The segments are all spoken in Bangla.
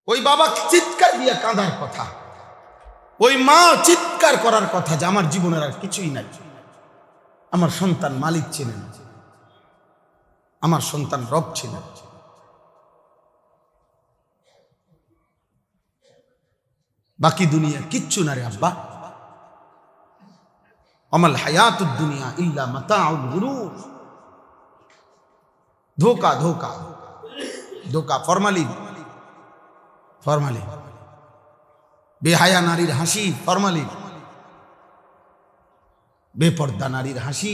ওই বাবা চিৎকার দিয়ে কাঁদার কথা, ওই মা চিৎকার করার কথা যে আমার জীবনের আর কিছুই নাই, আমার সন্তান মালিক ছিলেন, আমার সন্তান রব ছিলেন। বাকি দুনিয়া কিচ্ছু না রে আব্বা। আমাল হায়াতুদ দুনিয়া ইল্লা মাতাউল গুরুর। ধোকা ধোকা ধোকা, ফরমালিন ফরমালিন। বেহায়া নারীর হাসি ফরমালিন, বেপর্দা নারীর হাসি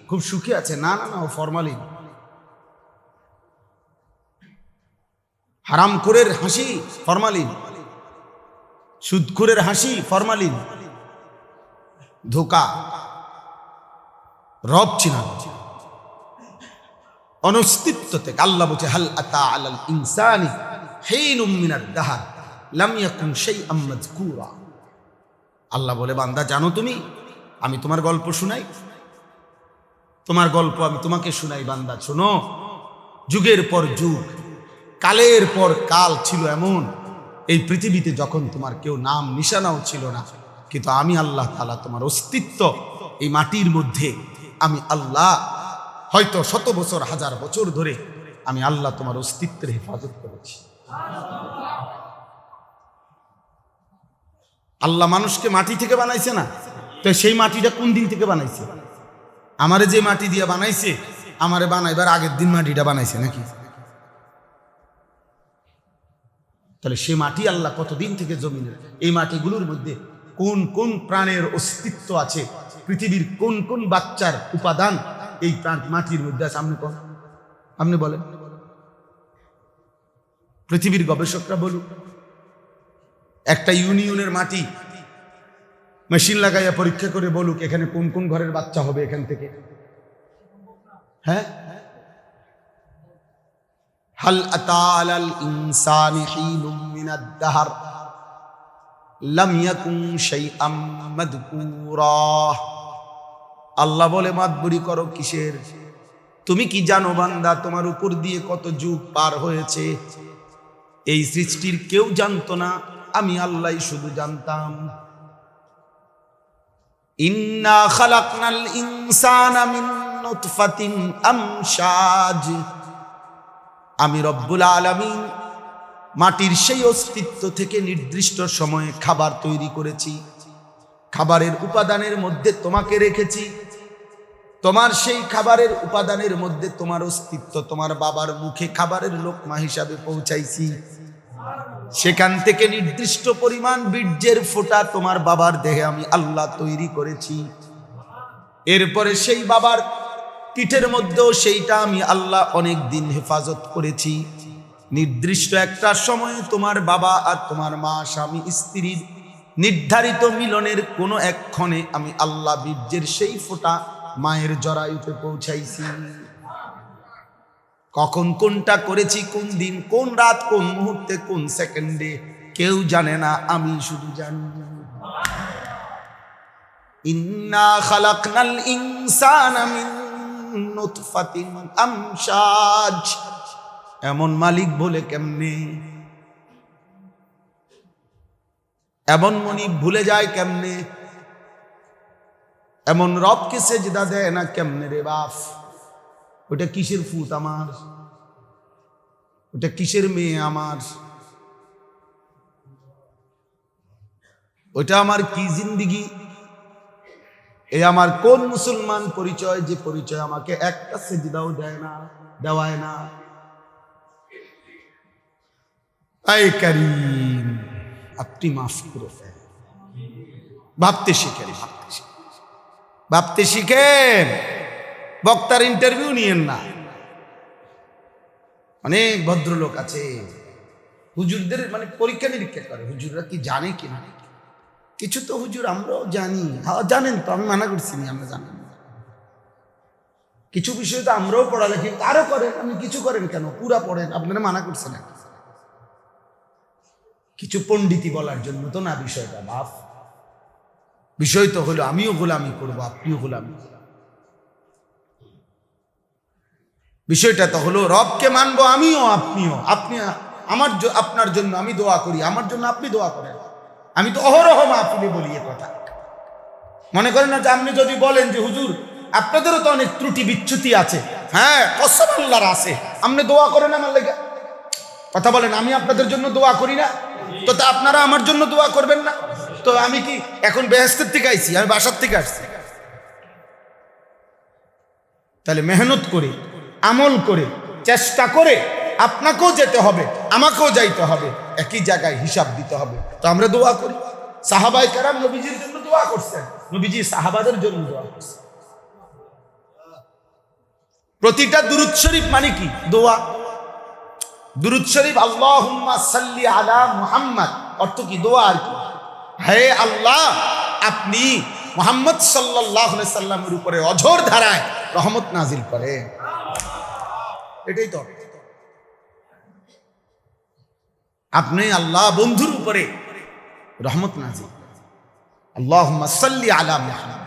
খুব সুখে আছে, না না না, ও ফরমালিন। হারামখোরের হাসি ফরমালিন, সুদখোরের হাসি ফরমালিন, ধোকা। রব ছিল অনস্তিত্ব থেকে। আল্লাহ বলছে হাল আতা আলাল ইনসানি হিনুম মিনাদ দাহর লাম ইয়াকুন শাইআম মাযকুরা। আল্লাহ বলে বান্দা জানো তুমি, আমি তোমার গল্প শুনাই, তোমার গল্প আমি তোমাকে শুনাই। বান্দা শোনো, যুগের পর যুগ, কালের পর কাল ছিল এমন, এই পৃথিবীতে যখন তোমার কেউ নাম নিশানাও ছিল না, কিন্তু আমি আল্লাহ তাআলা তোমার অস্তিত্ব এই মাটির মধ্যে, আমি আল্লাহ হয়তো শত বছর হাজার বছর ধরে আমি আল্লাহ তোমার অস্তিত্বের হেফাজত করেছি। আল্লাহ মানুষকে মাটি থেকে বানাইছে না, তো সেই মাটিটা কোন দিন থেকে বানাইছে? আমারে যে মাটি দিয়ে বানাইছে, আমারে বানাইবার আগের দিন মাটিটা বানাইছে নাকি? তাহলে সে মাটি আল্লাহ কতদিন থেকে জমিনের, এই মাটিগুলোর মধ্যে কোন কোন প্রাণের অস্তিত্ব আছে, পৃথিবীর কোন কোন বাচ্চার উপাদান এই মাটির মধ্যে আছে, আপনি বলেন। পৃথিবীর গবেষকরা বলুন, একটা ইউনিয়নের মাটি মেশিন লাগাইয়া পরীক্ষা করে বলুক এখানে কোন কোন ঘরের বাচ্চা হবে এখান থেকে। হ্যাঁ, হাল আতা আলাল ইনসানি হিনুম মিনাদ দাহর লাম ইয়াকুন শাইআম মাযকুরা। আল্লাহ বলে মাতবুরি করো কিসের? তুমি কি জানো বান্দা তোমার উপর দিয়ে কত যুগ পার হয়েছে? এই সৃষ্টির কেউ জানতো না, আমি আল্লাহ শুধু জানতাম। ইন্না খালাকনাল ইনসানা মিন নুতফাতিন আমশাজ। আমি রব্বুল আলামিন মাটির সেই অস্তিত্ব থেকে নির্দিষ্ট সময়ে খাবার তৈরি করেছি, খাবারের উপাদানের মধ্যে তোমাকে রেখেছি, তোমার সেই খাবারের উপাদানের মধ্যে তোমার অস্তিত্ব তোমার বাবার মুখে খাবারের লোকমা হিসাবে পৌঁছাইছি। সেখান থেকে নির্দিষ্ট পরিমাণ বীর্যের ফোঁটা তোমার বাবার দেহে আমি আল্লাহ তৈরি করেছি। এরপরে সেই বাবার পিঠের মধ্যেও সেইটা আমি আল্লাহ অনেক দিন হেফাজত করেছি। নির্দিষ্ট একটা সময়ে তোমার বাবা আর তোমার মা স্বামী স্ত্রীর নির্ধারিত মিলনের কোনো এক ক্ষণে আমি আল্লাহ বীর্যের সেই ফোঁটা মায়ের জরায়ুতে পৌঁছাইছি। কখন কোনটা করেছি, কোন দিন, কোন রাত, কোন মুহূর্তে, কোন সেকেন্ডে কেউ জানে না, আমি শুধু জানি। ইন্না খালাকনাল ইনসানা মিন নুতফাতিন আমশাজ। এমন মালিক বলে কেমনে, এমন মনি ভুলে যায় কেমনে, এমন রবকে সেজদা দেয় না কেমনে রে বাপ? ওটা কিসের ফুট আমার, ওটা কিসের মেয়ে আমার, ওটা আমার কি জিন্দিগি? এ আমার কোন মুসলমান পরিচয়, যে পরিচয় আমাকে একটা সেজদাও দেয় না, দেওয়ায় না। আয় কারীম, আপনি মাফ করে ফেলেন। ভাবতে শিখেন, ভাবতে শিখেন। বক্তার ইন্টারভিউ নিয়েন না। অনেক ভদ্রলোক আছে হুজুরদের মানে পরীক্ষা নিরীক্ষা করে, হুজুররা কি জানে কি না। কিছু তো হুজুর আমরাও জানি, হ্যাঁ জানেন তো, আমি মানা করছি না, আমরা জানি। কিছু বিষয় তো আমরাও পড়ালেখি আরো করেন, আপনি কিছু করেন কেন? পুরা পড়েন, আপনারা মানা করছে না। কিছু পণ্ডিতি বলার জন্য তো না বিষয়টা বাপ। বিষয় তো হলো আমিও গোলামি করবো, আপনিও গোলামি। বিষয়টা তো হলো রবকে মানবো আমিও আপনিও। আপনি আপনার জন্য আমি দোয়া করি, আমার জন্য আপনি দোয়া করেন। আমি তো অহরহ মাহফিলে বলি এ কথা। মনে করেন না যে আপনি যদি বলেন যে হুজুর আপনাদেরও তো অনেক ত্রুটি বিচ্যুতি আছে, হ্যাঁ কসম আল্লাহর আছে, আপনি দোয়া করেন আমার লেগে। কথা বলেন, আমি আপনাদের জন্য দোয়া করি না? তো তা আপনারা আমার জন্য দোয়া করবেন না? তো আমি কি এখন বেহেশতের থেকে আইছি? আমি বাসার থেকে আসছি। তাহলে মেহনত করে, আমল করে, চেষ্টা করে আপনাকেও যেতে হবে, আমাকেও যাইতে হবে, একই জায়গায় হিসাব দিতে হবে। তো আমরা দোয়া করি। সাহাবায়ে কেরাম নবীজির জন্য দোয়া করছেন, নবীজি সাহাবাদের জন্য দোয়া করছেন। প্রতিটা দুরূদ শরীফ মানে কি? দোয়া। দুরূদ শরীফ আল্লাহুম্মা সাল্লি আলা মুহাম্মদ অর্থ কি? দোয়া। আর কি? হে আল্লাহ, আপনি মুহাম্মদ সাল্লাল্লাহু আলাইহি সাল্লামের উপরে অঝোর ধারায় রহমত নাজিল করেন। এটাই তো আপনি আল্লাহ বন্ধুর উপরে রহমত নাজিল। আল্লাহুম্মা সাল্লি আলা মুহাম্মদ।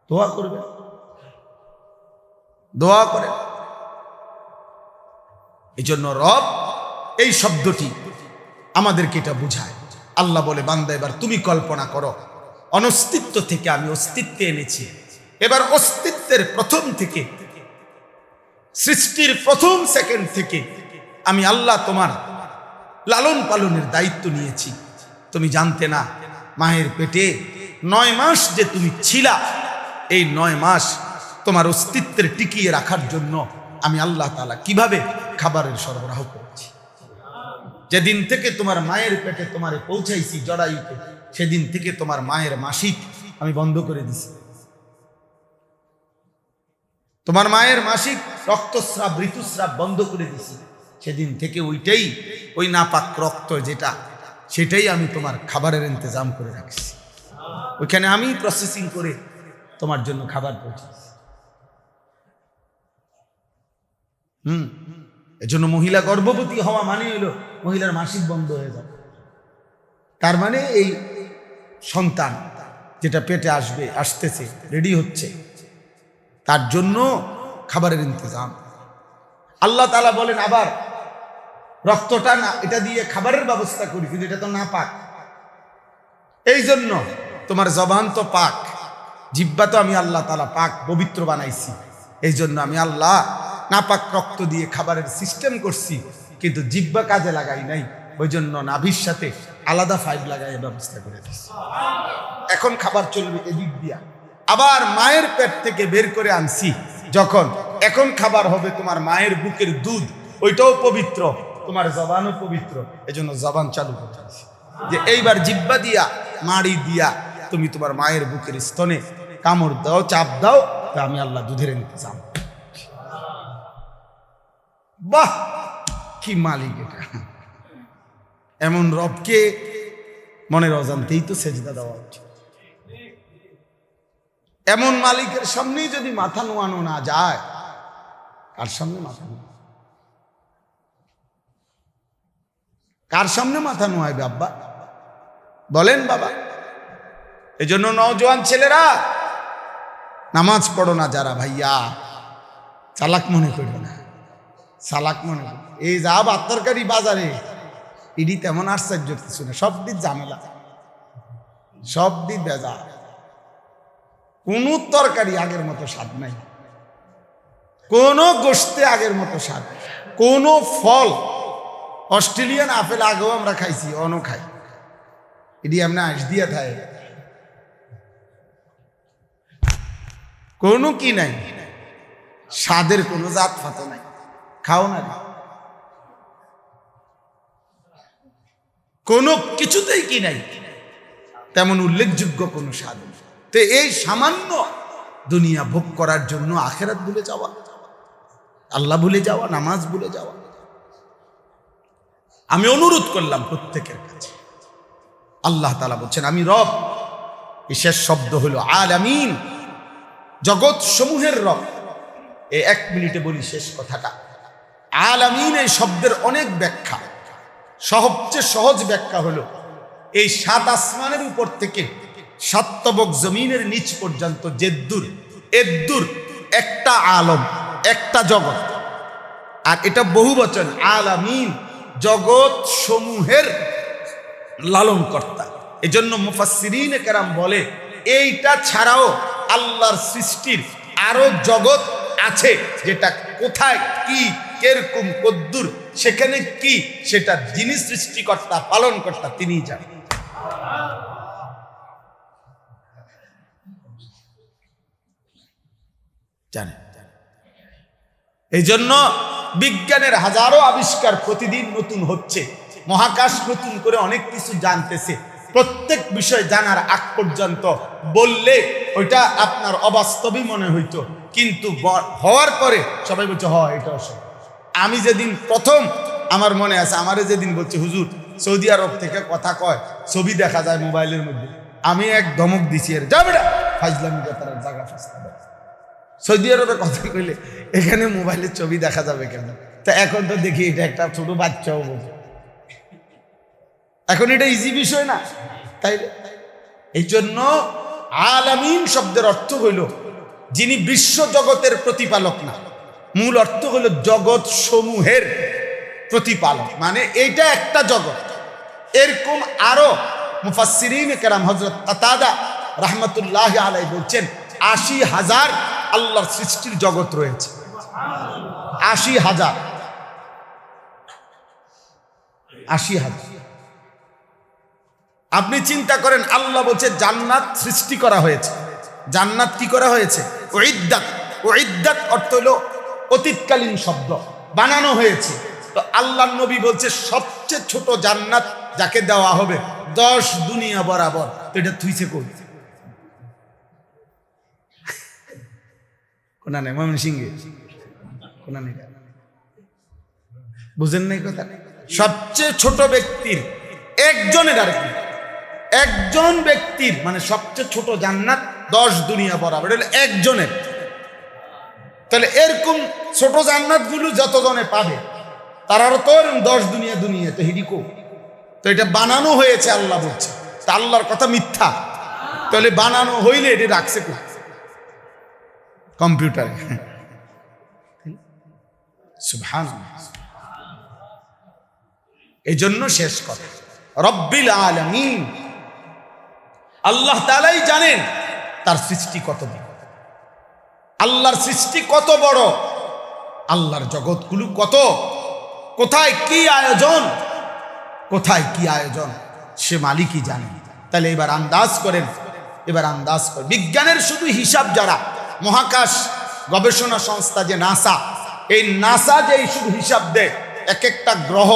দোয়া করবে, দোয়া করে। এই জন্য রব এই শব্দটি আমাদেরকে এটা বুঝায়। আল্লাহ বলে, বান্দা এবার তুমি কল্পনা করো, অনস্তিত্ব থেকে আমি অস্তিত্বে এনেছি। এবার অস্তিত্বের প্রথম থেকে, সৃষ্টির প্রথম সেকেন্ড থেকে আমি আল্লাহ তোমার লালন পালনের দায়িত্ব নিয়েছি। তুমি জানতে না, মায়ের পেটে 9 মাস যে তুমি ছিলা, এই 9 মাস তোমার অস্তিত্বের টিকিয়ে রাখার জন্য আমি আল্লাহ তাআলা কিভাবে খাবারের সরবরাহ করেছি। যেদিন থেকে তোমার মায়ের পেটে তোমারে পৌঁছাইছি জরায়ুতে, সেদিন থেকে তোমার মায়ের মাসিক আমি বন্ধ করে দিছি। তোমার মায়ের মাসিক রক্তস্রাব, ঋতুস্রাব বন্ধ করে দিছি। সেদিন থেকে ওইটাই, ওই নাপাক রক্ত যেটা, সেটাই আমি তোমার খাবারের ইন্তজাম করে রাখছি। ওইখানে আমি প্রসেসিং করে তোমার জন্য খাবার পৌঁছাচ্ছি। এজন্য মহিলা গর্ভবতী হওয়া মানে হলো মহিলার মাসিক বন্ধ হয়ে যাবে। তার মানে এই সন্তান যেটা পেটে আসবে, আসতেছে, রেডি হচ্ছে, তার জন্য খাবারের ইন্তজাম। আল্লাহ তাআলা বলেন আবার রক্তটা না, এটা দিয়ে খাবারের ব্যবস্থা করি, কিন্তু এটা তো না পাক। এই জন্য তোমার জবান তো পাক, জিহ্বা তো আমি আল্লাহ তাআলা পাক পবিত্র বানাইছি। এই জন্য আমি আল্লাহ নাপাক রক্ত দিয়ে খাবারের সিস্টেম করছি, কিন্তু জিহ্বা কাজে লাগাই নাই। ওই জন্য নাভির সাথে আলাদা ফাইভ লাগাই ব্যবস্থা করে দিচ্ছি। এখন খাবার চলবে এদিক দিয়া। আবার মায়ের পেট থেকে বের করে আনছি যখন, এখন খাবার হবে তোমার মায়ের বুকের দুধ, ওইটাও পবিত্র, তোমার জবানও পবিত্র। এই জন্য জবান চালু করতেছি যে এইবার জিহ্বা দিয়া, মাড়ি দিয়া তুমি তোমার মায়ের বুকের স্তনে কামড় দাও, চাপ দাও, তা আমি আল্লাহ দুধের ইন্তজাম। বাহ, কি মালিক এটা! এমন রবকে মনের অজান্তেই তো সেজদা দেওয়া উচিত। এমন মালিকের সামনেই যদি মাথা নোয়ানো না যায়, কার সামনে মাথা নোয়া? কার সামনে মাথা নোয়াইবে আব্বা? বলেন বাবা। এই জন্য নওজোয়ান ছেলেরা নামাজ পড়ো না যারা, ভাইয়া চালাক মনে করো না, চালাক মনে করো। এই যা ভাত তরকারি বাজারে, এটি তেমন আশ্চর্য কিছু না, সব দিক ঝামেলা, সব দিক বেজা। কোন তরকারি আগের মতো স্বাদ নাই, কোন গোশতে আগের মতো স্বাদ, কোন ফল, অস্ট্রেলিয়ান আপেল আগেও আমরা খাইছি, অনও খাই, এটি আমরা আঁশ দিয়া খাই, কোনো কি নাই, স্বাদের কোনো জাত ফাত নাই, খাও না, কোনো কিছুতেই কি নাই তেমন উল্লেখযোগ্য কোনো স্বাদ। তো এই সামান্য দুনিয়া ভোগ করার জন্য আখেরাত ভুলে যাওয়া, আল্লাহ ভুলে যাওয়া, নামাজ ভুলে যাওয়া। আমি অনুরোধ করলাম প্রত্যেকের কাছে, আল্লাহ তাআলা বলছেন আমি রব। এই শেষ শব্দ হলো আলামিন, জগৎ সমূহের রব। এই 1 মিনিটে বলি শেষ কথাটা। আলামিন এই শব্দের অনেক ব্যাখ্যা, সবচেয়ে সহজ ব্যাখ্যা হলো এই 7 আসমানের উপর থেকে 7 তবক জমিনের নিচ পর্যন্ত যেদ্দুর এদ্দুর একটা আলম, একটা জগৎ, আর এটা বহু বচন, আলামিন, জগৎ সমূহের লালন কর্তা। এজন্য মুফাসসিরিনে কেরাম বলে এইটা ছাড়াও আল্লাহর সৃষ্টির আরো জগৎ আছে, যেটা কোথায় কি কিরকম কদ্দুর সেখানে কি সেটা যিনি সৃষ্টিকর্তা পালনকর্তা তিনিই জানেন। এই জন্য বিজ্ঞানের হাজারো আবিষ্কার প্রতিদিন নতুন হচ্ছে, মহাকাশ নতুন করে অনেক কিছু জানতেছে। প্রত্যেক বিষয় জানার আগ পর্যন্ত বললে ওইটা আপনার অবাস্তবই মনে হইতো, কিন্তু হওয়ার পরে সবাই বলছে হ এটা অসম্ভব। আমি যেদিন প্রথম, আমার মনে আছে, আমারে যেদিন বলছে হুজুর সৌদি আরব থেকে কথা কয়, ছবি দেখা যায় মোবাইলের মধ্যে, আমি এক ধমক দিছি, এর যাবে না ফাইজলামি তারা জায়গা ফাঁসতে। সৌদি আরবে কথা কইলে এখানে মোবাইলের ছবি দেখা যাবে কেন? তা এখন তো দেখি এটা একটা ছোট বাচ্চাও বোঝে, এখন এটা ইজি বিষয় না, তাই? এই জন্য আলামিন শব্দের অর্থ হইল যিনি বিশ্ব জগতের প্রতিপালক না, মূল অর্থ হইল জগৎ সমূহের প্রতিপালক, মানে এইটা একটা জগৎ। এরকম আরো মুফাসসিরিনে কেরাম হযরত কাতাদা রাহমাতুল্লাহি আলাইহি বলছেন ৮০,০০০ আল্লাহর সৃষ্টির জগৎ রয়েছে। ৮০,০০০, ৮০,০০০। আপনি চিন্তা করেন, আল্লাহ বলছে জান্নাত সৃষ্টি করা হয়েছে। জান্নাত কি করা হয়েছে? উইদ্দাত। উইদ্দাত অর্থ হলো অতীতকালীন শব্দ, বানানো হয়েছে। তো আল্লাহর নবী বলছে সবচেয়ে ছোট জান্নাত যাকে দেওয়া হবে 10 দুনিয়া বরাবর, তো এটা থুইছে কই? কোনা নেই ময়মনসিংহে, কোনা নেই, বুঝেন নাই কথা? সবচেয়ে ছোট ব্যক্তির একজনের, আর কি একজন ব্যক্তির মানে সবচেয়ে ছোট জান্নাত 10 দুনিয়া বরাবর, এটা একজনের। তাহলে এরকম ছোট জান্নাত গুলো যতজনে পাবে তারারও তো 10 দুনিয়া দুনিয়া, তো হিডিকো তো এটা বানানো হয়েছে আল্লাহ বলছে। তা আল্লাহর কথা মিথ্যা? তাহলে বানানো হইলে এটা রাখছে কম্পিউটারে। সুবহানাল্লাহ। এই জন্য শেষ কথা, রব্বিল আলামিন, আল্লাহ তাআলাই জানেন তার সৃষ্টি কত বড়, আল্লাহর সৃষ্টি কত বড়, আল্লাহর জগৎগুলো কত, কোথায় কি আয়োজন, কোথায় কি আয়োজন সে মালিকই জানেন। তাহলে এবার আন্দাজ করেন, এবার আন্দাজ করেন বিজ্ঞানের শুধু হিসাব, যারা মহাকাশ গবেষণা সংস্থা যে নাসা, এই নাসা যে শুধু হিসাব দেয় এক একটা গ্রহ,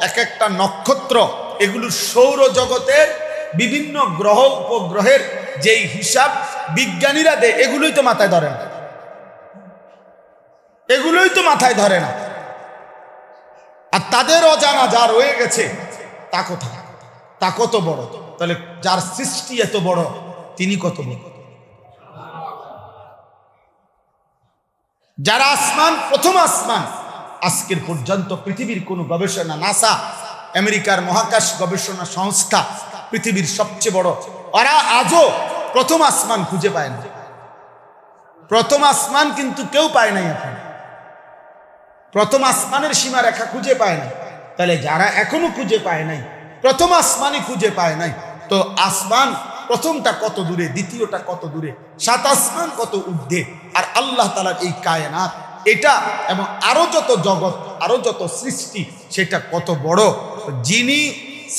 এক একটা নক্ষত্র, এগুলো সৌরজগতের বিভিন্ন গ্রহ উপগ্রহের যেই হিসাব বিজ্ঞানীরা দেয়, এগুলোই তো মাথায় ধরে না, এগুলোই তো মাথায় ধরে না। আর তাদের অজানা যা রয়ে গেছে তা কোথায়, তা কত বড়। তাহলে যার সৃষ্টি এত বড় তিনি কত বড়। যারা আসমান, প্রথম আসমান, আজকের পর্যন্ত পৃথিবীর কোন গবেষণা, নাসা আমেরিকার মহাকাশ গবেষণা সংস্থা পৃথিবীর সবচেয়ে বড়, ওরা আজও প্রথম আসমান খুঁজে পায় না। প্রথম আসমান কিন্তু কেউ পায় নাই এখন, প্রথম আসমানের সীমারেখা খুঁজে পায় না। তাহলে যারা এখনো খুঁজে পায় নাই, প্রথম আসমানই খুঁজে পায় নাই, তো আসমান প্রথমটা কত দূরে, দ্বিতীয়টা কত দূরে, 7 আসমান কত ঊর্ধ্বে, আর আল্লাহ তাআলার এই কায়নাত এটা এবং আরো যত জগৎ, আরো যত সৃষ্টি, সেটা কত বড়। যিনি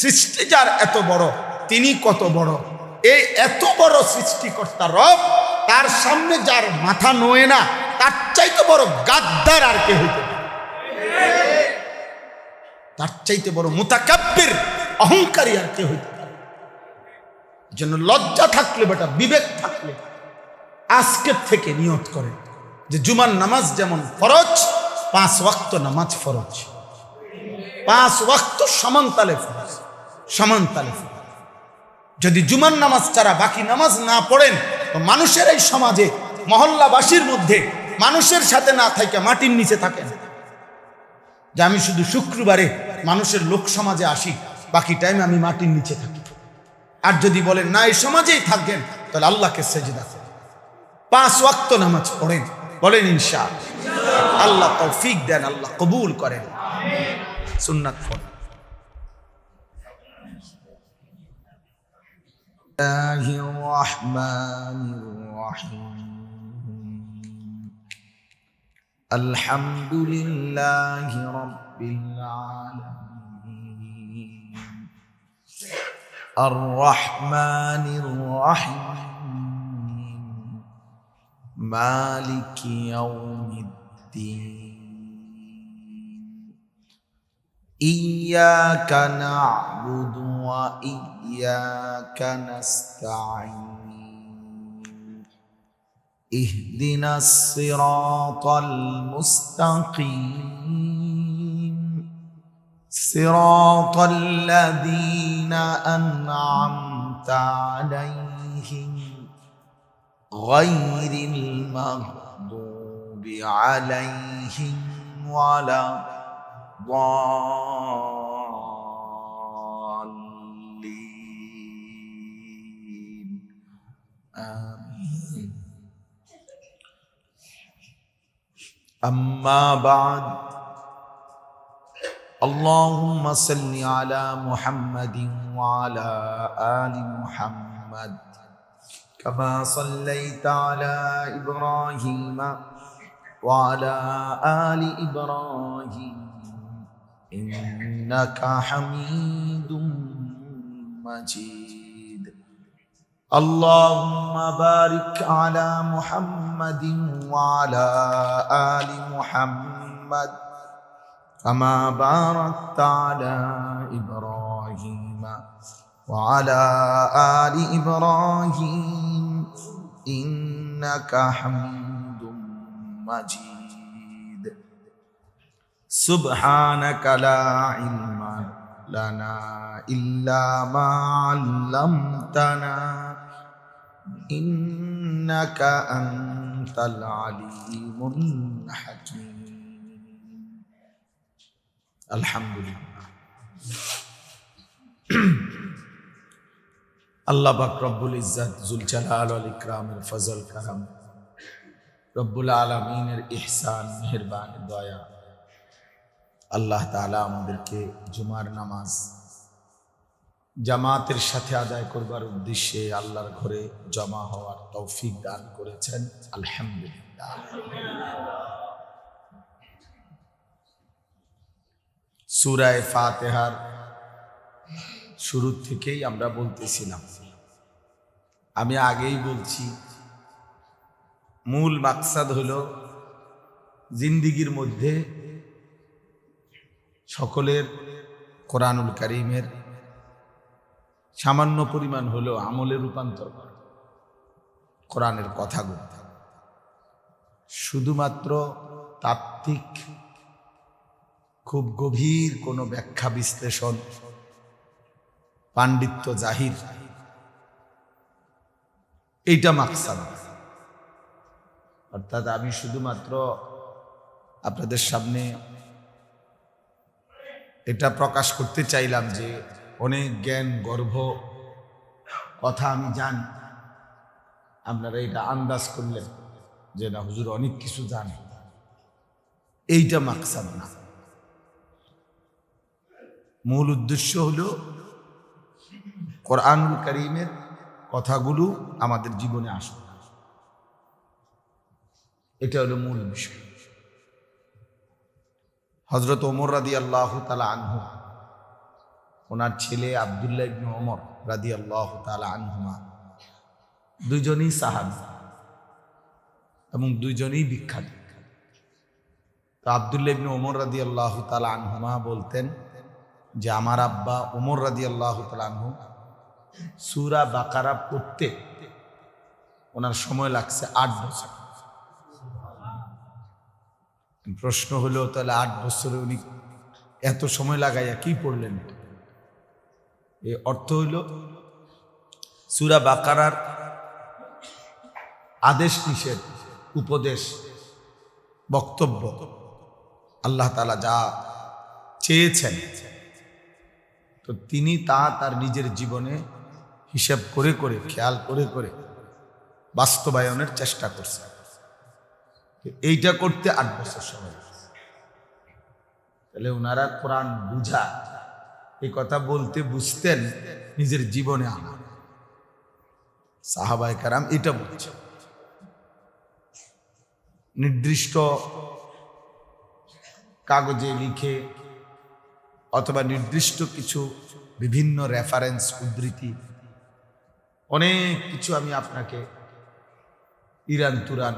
সৃষ্টি যার এত বড়, তিনি কত বড়। এই এত বড় সৃষ্টিকর্তা রব, তার সামনে যার মাথা নোয়ে না, তার চাইতে বড় গাদ্দার আর কে হইতে পারে? তার চাইতে বড় মুতাকাব্বির, অহংকারী আর কে হইতে পারে? জন্য লজ্জা থাকলে, বেটা বিবেক থাকলে আজকের থেকে নিয়ত করে যে জুমার নামাজ যেমন ফরজ, 5 ওয়াক্ত নামাজ ফরজ, 5 ওয়াক্ত সমানতালে ফরজ, সমানতালে ফরজ। যদি জুমার নামাজ ছাড়া বাকি নামাজ না পড়েন, তো মানুষের এই সমাজে, মহল্লাবাসীর মধ্যে মানুষের সাথে না থাকে মাটির নিচে থাকেন, যে আমি শুধু শুক্রবারে মানুষের লোক সমাজে আসি, বাকি টাইম আমি মাটির নিচে থাকি। আর যদি বলেন না এই সমাজেই থাকবেন, তাহলে আল্লাহকে সেজদা করেন, 5 ওয়াক্ত নামাজ পড়েন, বলেন ইনশাআল্লাহ। আল্লাহ তৌফিক দেন, আল্লাহ কবুল করেন। সুন্নাত পড়েন। আল্লাহুর রহমানির রহিম। আলহামদুলিল্লাহি রাব্বিল আলামিন। আর রহমানির রহিম। মালিকি ইয়াউমিদ্দিন। ইয়্যাকা না'বুদু ওয়া ইয়্যাকা নাস্তাঈন। ইহদিনাস সিরাতাল মুস্তাকিম। সিরাতাল লাযীনা আন'আমতা আলাইহিম গায়রিল মাগদুবি আলাইহিম ওয়ালা ضالين آمين أما بعد اللهم صل على محمد وعلى آل محمد كما صليت على إبراهيم وعلى آل إبراهيم إنك حميد مجيد اللهم بارك على محمد وعلى آل محمد كما باركت على إبراهيم وعلى آل إبراهيم إنك حميد مجيد سبحانك لا علم لنا إلا ما علمتنا إنك أنت العليم الحكيم الحمد لله আল্লাহ পাক রব্বুল ইজ্জত জুল জালাল ওয়াল ইকরামের ফজল করম, রব্বুল আলামিনের ইহসান মেহেরবানি দয়া, আল্লাহ তাআলা আমাদেরকে জুমার নামাজ জামাতের সাথে আদায় করবার উদ্দেশ্যে আল্লাহর ঘরে জমা হওয়ার তৌফিক দান করেছেন। আলহামদুলিল্লাহ। সূরা ফাতিহার শুরু থেকেই আমরা বলতেছিলাম, আমি আগেই বলছি, মূল মাকসাদ হলো জিন্দিগির মধ্যে সকলের কোরআনুল কারীমের সামান্য পরিমাণ হলো আমলে রূপান্তর করা। কোরআনের কথাগুলো শুধুমাত্র তাত্ত্বিক খুব গভীর কোনো ব্যাখ্যা বিশ্লেষণ পাণ্ডিত্য জাহির এইটা মাকসাদ। অর্থাৎ আমি শুধুমাত্র আপনাদের সামনে এটা প্রকাশ করতে চাইলাম যে অনেক জ্ঞান গর্ভ কথা আমি জানি, আপনারা এটা আন্দাজ করলেন যে না হুজুর অনেক কিছু জানে, এইটা মাকসাদ না। মূল উদ্দেশ্য হলো কোরআনুল কারীমের কথাগুলো আমাদের জীবনে আসে, এটা হলো মূল বিষয়। হযরত ওমর রাদিয়াল্লাহু তাআলা আনহু, ওনার ছেলে আব্দুল্লাহ ইবনে ওমর রাদিয়াল্লাহু তাআলা আনহুমা দুইজনই সাহাবী এবং দুইজনই বিখ্যাত। তো আব্দুল্লাহ ইবনে ওমর রাদিয়াল্লাহু তাআলা আনহুমা বলতেন যে আমার আব্বা ওমর রাদিয়াল্লাহু তাআলা আনহু সূরা বাকারা পড়তে ওনার সময় লাগছে 8 বছর। প্রশ্ন হলো তাহলে 8 বছরে উনি এত সময় লাগাইয়া কি পড়লেন? এই অর্থ হইল সূরা বাকারার আদেশ নিষেধ, উপদেশ, বক্তব্য, আল্লাহ তাআলা যা চেয়েছেন তো তিনি তা তার নিজের জীবনে হিসাব করে করে খেয়াল করে করে বাস্তবায়নের চেষ্টা করছেন। এইটা করতে 8 বছর সময় লাগছে। তাহলে ওনারা কোরআন বুঝা এই কথা বলতে বুঝতেন নিজের জীবনে আনা। সাহাবায়ে কেরাম এটা বলছে। নির্দিষ্ট কাগজে লিখে অথবা নির্দিষ্ট কিছু বিভিন্ন রেফারেন্স, উদ্ধৃতি, অনেক কিছু আমি আপনাকে ইরান তুরান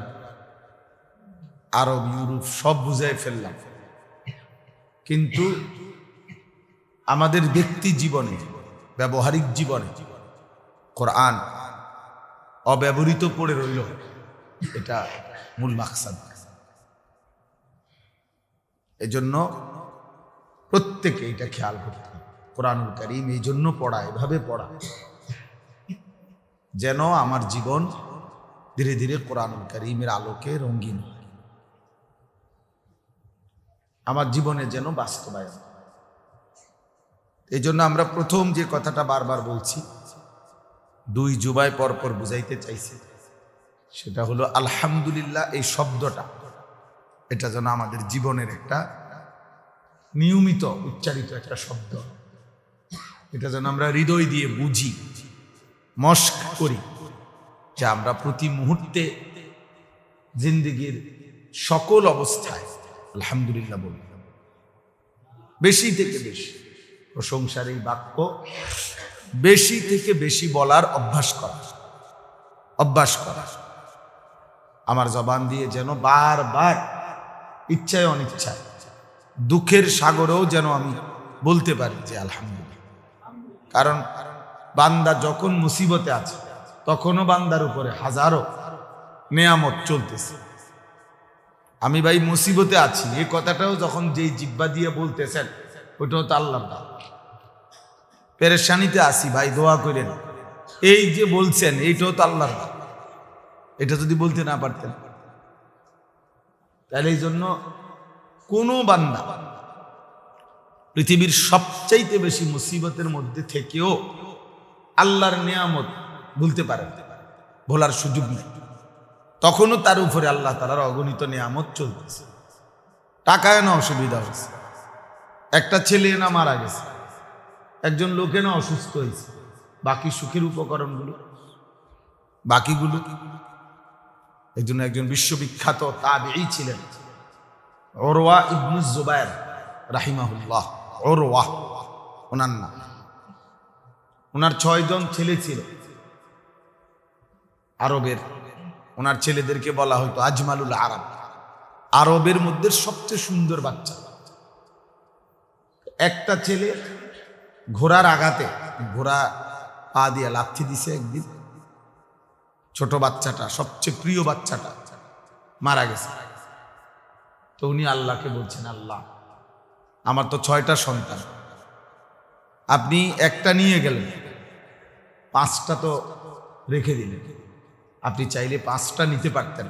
আরব ইউরোপ সব বুঝাই ফেললাম, কিন্তু আমাদের ব্যক্তি জীবনে, ব্যবহারিক জীবনে কোরআন অব্যবহৃত পড়ে রইল, এটা মূল মাকসাদ। এজন্য প্রত্যেকে এটা খেয়াল করতে হবে। কোরআনুল কারীম এই জন্য পড়া, এভাবে পড়া যেন আমার জীবন ধীরে ধীরে কোরআনুল কারীমের আলোকে রঙিন হয়, আমার জীবনে যেন বাস্তবায়ন। এই জন্য আমরা প্রথম যে কথাটা বারবার বলছি, 2 জুবায় পরপর বুঝাইতে চাইছি, সেটা হলো আলহামদুলিল্লাহ। এই শব্দটা এটা যেন আমাদের জীবনের একটা নিয়মিত উচ্চারিত একটা শব্দ, এটা যেন আমরা হৃদয় দিয়ে বুঝি, মস্ক করি, যে আমরা প্রতি মুহূর্তে জিন্দেগির সকল অবস্থায় আলহামদুলিল্লাহ বলি। বেশি থেকে বেশি প্রশংসার এই বাক্য বেশি থেকে বেশি বলার অভ্যাস করা। আমার জবান দিয়ে যেন বারবার ইচ্ছায় অনিচ্ছায় দুঃখের সাগরেও যেন আমি বলতে পারি যে আলহামদুলিল্লাহ। কারণ বান্দা যখন মুসিবতে আছে তখনও বান্দার উপরে হাজারো নেয়ামত চলতেছে। আমি ভাই মুসিবতে আছি, এই কথাটাও যখন যেই জিহ্বা দিয়ে বলতেছেন, ওইটাও তো আল্লাহর দান। পেরেশানিতে আছি ভাই, দোয়া করেন, এই যে বলছেন এইটাও তো আল্লাহর দান। এটা যদি বলতে না পারতেন, তাহলে এই জন্য কোনো বান্দা পৃথিবীর সবচাইতে বেশি মুসিবতের মধ্যে থেকেও আল্লাহর নিয়ামত ভুলতে পারে, ভোলার সুযোগ নেই। তখনও তার উপরে আল্লাহ তাআলার অগণিত নিয়ামত চলতেছে। টাকায় না অসুবিধা হয়েছে, একটা ছেলে না মারা গেছে, একজন লোকে না অসুস্থ হয়েছে, বাকি সুখের উপকরণগুলো বাকিগুলো। এই জন্য একজন বিশ্ববিখ্যাত তাবেঈ ছিলেন উরওয়া ইবনে জুবায়ের রাহিমাহুল্লাহ। উরওয়া ওনার নাম। ওনার 6 জন ছেলে ছিল আরবের। ওনার ছেলেদেরকে বলা হয়তো আজমালুল আরব, আরবের মধ্যে সবচেয়ে সুন্দর বাচ্চা। একটা ছেলে ঘোড়ার আঘাতে, ঘোড়া পা দিয়ে লাথি দিছে একদিন, ছোট বাচ্চাটা, সবচেয়ে প্রিয় বাচ্চাটা মারা গেছে। তো উনি আল্লাহকে বলছেন, আল্লাহ আমার তো 6টা সন্তান, আপনি একটা নিয়ে গেলেন, 5টা তো রেখে দিলেন, আপনি চাইলে 5টা নিতে পারতেন,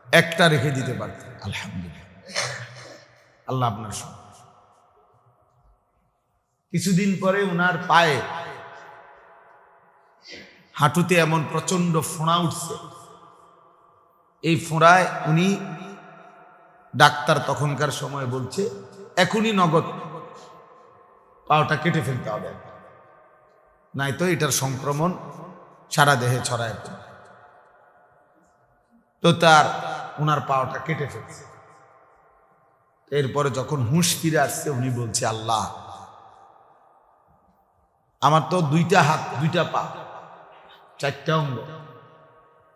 একটা রেখে দিতে পারতেন। আলহামদুলিল্লাহ, আল্লাহ আপনার সঙ্গে। কিছুদিন পরে উনার পায়ে, হাঁটুতে এমন প্রচন্ড ফোঁড়া উঠছে, এই ফোঁড়ায় উনি, ডাক্তার তখনকার সময় বলছে এখনই নগদ পাওটা কেটে ফেলতে হবে, নাই তো এটার সংক্রমণ সারা দেহে ছড়ায়। তো উনার পাওটা কেটে ফেলছে। এরপরে যখন হুঁশ ফিরে আসছে, উনি বলছে, আল্লাহ আমার তো 2টা হাত, 2টা পা, 4টা অঙ্গ,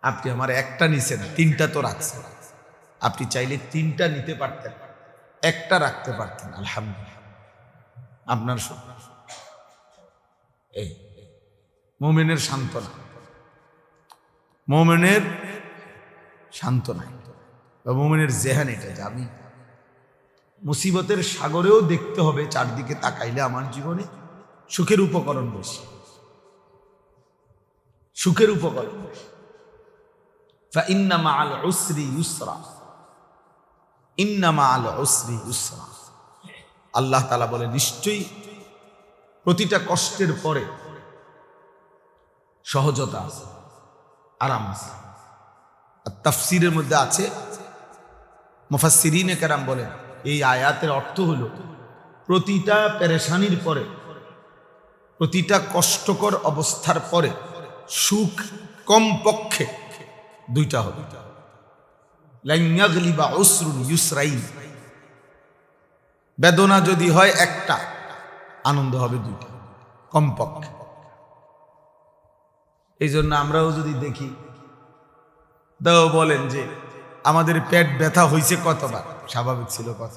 আপনি আমার একটা নিছেন, 3টা তো রাখছেন, আপনি চাইলে 3টা নিতে পারতেন, একটা রাখতে পারতেন। আলহামদুলিল্লাহ, আপনার এই মুমিনের সান্ত্বনা, মুমিনের সান্ত্বনা বা মুমিনের জেহান এটা, যে আমি মুসিবতের সাগরেও দেখতে হবে চারদিকে তাকাইলে আমার জীবনে সুখের উপকরণ বেশি, সুখের উপকরণ বেশি। ফাইন্না মাআল উসরি ইউসরা, ইন্না মাআল উসরি ইউসরা। আল্লাহ তাআলা বলে, নিশ্চয়ই প্রতিটা কষ্টের পরে সহজতা আছে, আরাম আছে। আর তাফসীরের মধ্যে আছে মুফাসসিরিনে কেরাম বলেন এই আয়াতের অর্থ হলো প্রতিটা পেরেশানির পরে, প্রতিটা কষ্টকর অবস্থার পরে সুখ কমপক্ষে দুইটা হবে। লান ইয়াগলিবা উসরুন ইউসরাইন, বেদনা যদি হয় একটা, আনন্দ হবে দুইটা কমপক্ষে। এই জন্য আমরাও যদি দেখি, তাও বলেন যে আমাদের পেট ব্যথা হয়েছে কতবার, স্বাভাবিক ছিল কত,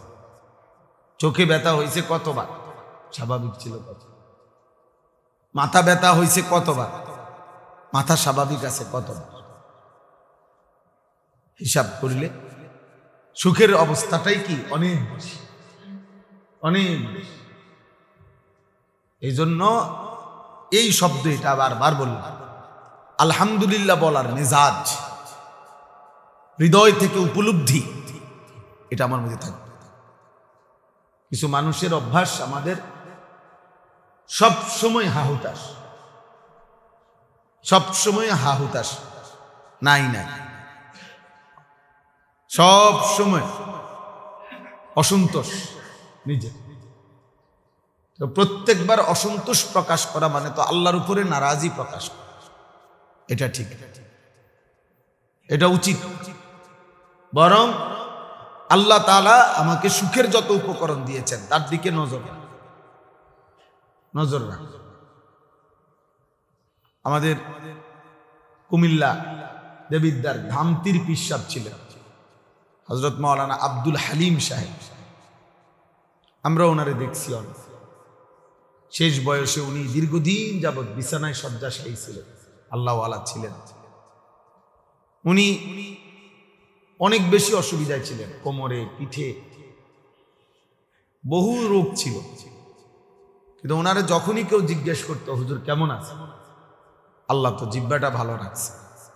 চোখে ব্যথা হয়েছে কতবার, স্বাভাবিক ছিল কত, মাথা ব্যথা হয়েছে কতবার, মাথা স্বাভাবিক আছে কতবার। হিসাব করলে সুখের অবস্থাটাই কি অনেক বেশি, অনেক বেশি। এই জন্য এই শব্দ এটা বারবার বললাম, আলহামদুলিল্লাহ বলার মেজাজ, হৃদয় থেকে উপলব্ধি, এটা আমার মধ্যে থাকবে। কিছু মানুষের অভ্যাস আমাদের সব সময় হাহুতাশ, সব সময় হাহুতাশ, নাই নাই, সব সময় অসন্তোষ নিজে। তো প্রত্যেকবার অসন্তোষ প্রকাশ করা মানে তো আল্লাহর উপরে নারাজি প্রকাশ করা, এটা ঠিক, এটা উচিত। বরং আল্লাহ তাআলা আমাকে সুখের যত উপকরণ দিয়েছেন তার দিকে নজর রাখ। আমাদের কুমিল্লা দেবিদ্দার ধামতির পীর সাহেব ছিলেন হযরত মাওলানা আব্দুল হালিম সাহেব। আমরা ওনারে দেখছি অনেক, শেষ বয়সে উনি দীর্ঘদিন যাবৎ বিছানায় শয্যাশায়ী ছিলেন, আল্লাহওয়ালা ছিলেন। উনি অনেক বেশি অসুবিধায় ছিলেন, কোমরে, পিঠে বহু রোগ ছিল। কিন্তু ওনারে যখনই কেউ জিজ্ঞেস করতো হুজুর কেমন আছে, আল্লাহ তো জিহ্বাটা ভালো রাখছে,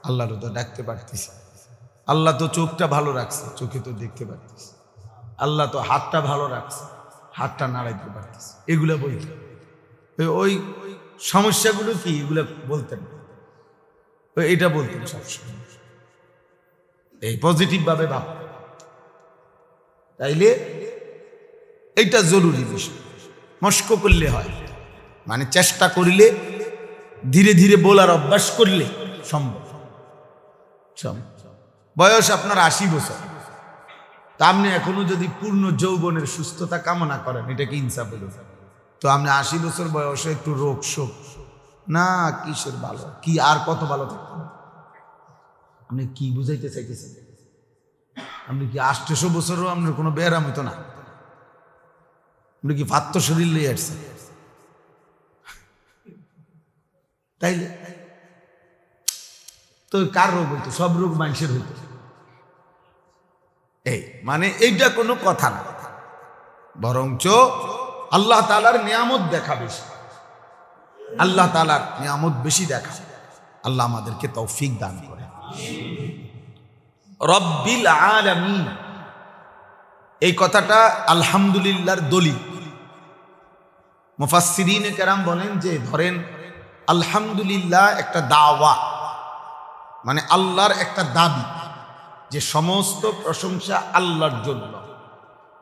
আল্লাহরও তো ডাকতে পারতেছি, আল্লাহ তো চোখটা ভালো রাখছে, চোখে তো দেখতে পারতেছি, আল্লাহ তো হাতটা ভালো রাখছে, হাতটা নাড়াইতে পারতেছে, এগুলো বলতেন। ওই সমস্যাগুলো কি এগুলো বলতেন, এটা বলতেন সবসময়, এই পজিটিভ ভাবে ভাব। তাইলে এইটা জরুরি বিষয়, মস্ক করলে হয়, মানে চেষ্টা করলে, ধীরে ধীরে বলার অভ্যাস করলে সম্ভব। বয়স আপনার 80 বছর, তা আপনি এখনো যদি পূর্ণ যৌবনের সুস্থতা কামনা করেন, এটা কি ইনসাফ হলো? তো আপনি 80 বছর বয়সে একটু রোগ শোক না, কিসের ভালো, কি আর কত ভালো থাকবেন? আপনি কি বুঝাইতে চাইতেছেন? আপনি কি 800 বছরও আপনার কোনো ব্যায়াম হইতো না? আপনি কি ফাত্ত শরীর লিয়ে আসছেন? তাইলে তো কার রোগ হইতো? সব রোগ মানুষের হইতো। এই মানে এইটা কোনো কথা না, বরঞ্চ আল্লাহ তাআলার নিয়ামত দেখা বেশি, আল্লাহ তাআলার নিয়ামত বেশি দেখা। আল্লাহ আমাদেরকে তৌফিক দান করে। রব্বিল আলামিন, এই কথাটা আলহামদুলিল্লাহর দলিল। মুফাসসিরিনে কেরাম বলেন যে ধরেন আলহামদুলিল্লাহ একটা দাওয়া, মানে আল্লাহর একটা দাবি যে সমস্ত প্রশংসা আল্লাহর জন্য।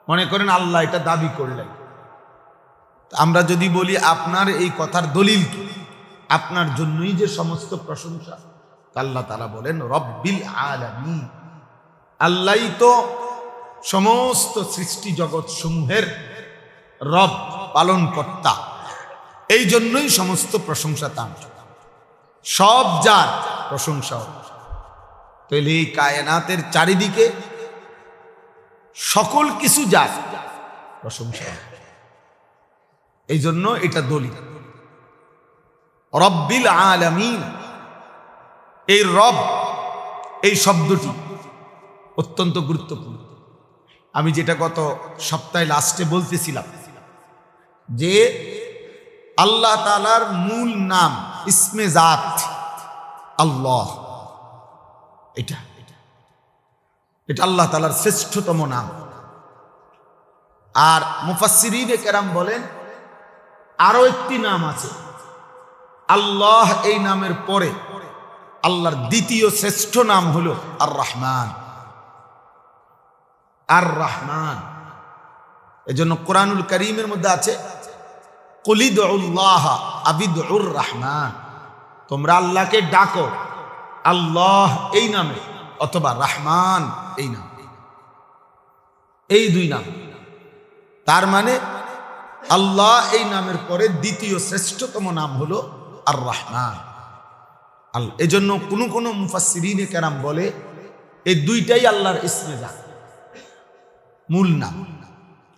মনে করেন আল্লাহ এটা দাবি করলেন, আমরা যদি বলি আপনার এই কথার দলিল কি, আপনার জন্যই যে সমস্ত প্রশংসা, আল্লাহ তাআলা বলেন রব্বিল আলামিন, আল্লাহই তো সমস্ত সৃষ্টি জগৎ সমূহের রব, পালন কর্তা, এই জন্যই সমস্ত প্রশংসা তার, সব যার প্রশংসা। তাহলে এই কায়নাতের চারিদিকে সকল কিছু যার প্রশংসা, এই জন্য এটা দলিল রব্বিল আলামিন। এই রব, এই শব্দটি অত্যন্ত গুরুত্বপূর্ণ। আমি যেটা গত সপ্তাহে লাস্টে বলতেছিলাম যে আল্লাহ তাআলার মূল নাম ইসমে জাত আল্লাহ, এটা আল্লাহ তাআলার শ্রেষ্ঠতম নাম। আর মুফাসসিরিনে কেরাম বলেন আরো একটি নাম আছে আল্লাহ, এই নামের পরে আল্লাহর দ্বিতীয় শ্রেষ্ঠ নাম হলো আর রহমান। আর রহমান। এজন্য কোরআনুল কারীমের মধ্যে আছে কুলিদুল্লাহ আবিদুর রহমান, তোমরা আল্লাহকে ডাকো আল্লাহ এই নামে অথবা রহমান এই নামে, এই দুই নাম। তার মানে আল্লাহ এই নামের পরে দ্বিতীয় শ্রেষ্ঠতম নাম হলো আর রহমান। এজন্য কোন কোন মুফাসসিরিনে কেরাম বলে এই দুইটাই আল্লাহর ইসমে জাত, মূল নাম,